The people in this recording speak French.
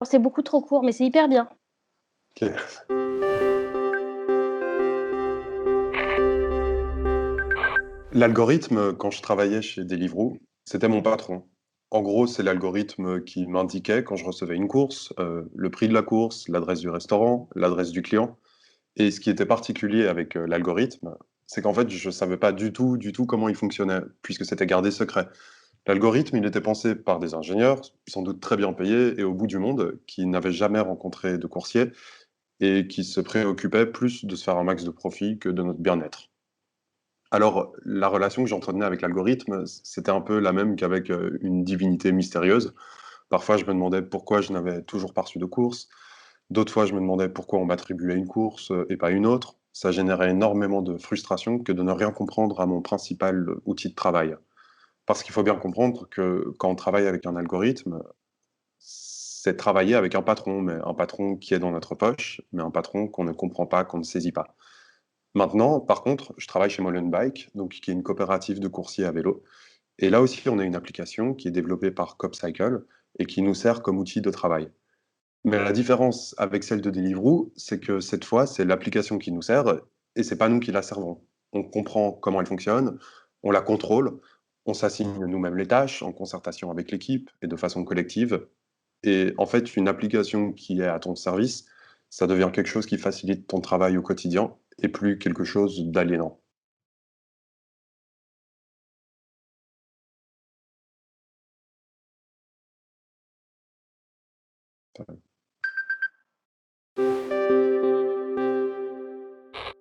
C'est beaucoup trop court, mais c'est hyper bien. OK. L'algorithme, quand je travaillais chez Deliveroo, c'était mon patron. En gros, c'est l'algorithme qui m'indiquait quand je recevais une course, le prix de la course, l'adresse du restaurant, l'adresse du client. Et ce qui était particulier avec, l'algorithme, c'est qu'en fait, je savais pas du tout comment il fonctionnait, puisque c'était gardé secret. L'algorithme, il était pensé par des ingénieurs, sans doute très bien payés et au bout du monde, qui n'avaient jamais rencontré de coursier et qui se préoccupaient plus de se faire un max de profit que de notre bien-être. Alors, la relation que j'entretenais avec l'algorithme, c'était un peu la même qu'avec, une divinité mystérieuse. Parfois, je me demandais pourquoi je n'avais toujours pas reçu de course. D'autres fois, je me demandais pourquoi on m'attribuait une course, et pas une autre. Ça générait énormément de frustration que de ne rien comprendre à mon principal outil de travail. Parce qu'il faut bien comprendre que quand on travaille avec un algorithme, c'est travailler avec un patron, mais un patron qui est dans notre poche, mais un patron qu'on ne comprend pas, qu'on ne saisit pas. Maintenant, par contre, je travaille chez Molenbeek, donc qui est une coopérative de coursiers à vélo. Et là aussi, on a une application qui est développée par Copcycle et qui nous sert comme outil de travail. Mais la différence avec celle de Deliveroo, c'est que cette fois, c'est l'application qui nous sert et c'est pas nous qui la servons. On comprend comment elle fonctionne, on la contrôle, on s'assigne nous-mêmes les tâches en concertation avec l'équipe et de façon collective. Et en fait, une application qui est à ton service, ça devient quelque chose qui facilite ton travail au quotidien et plus quelque chose d'aliénant.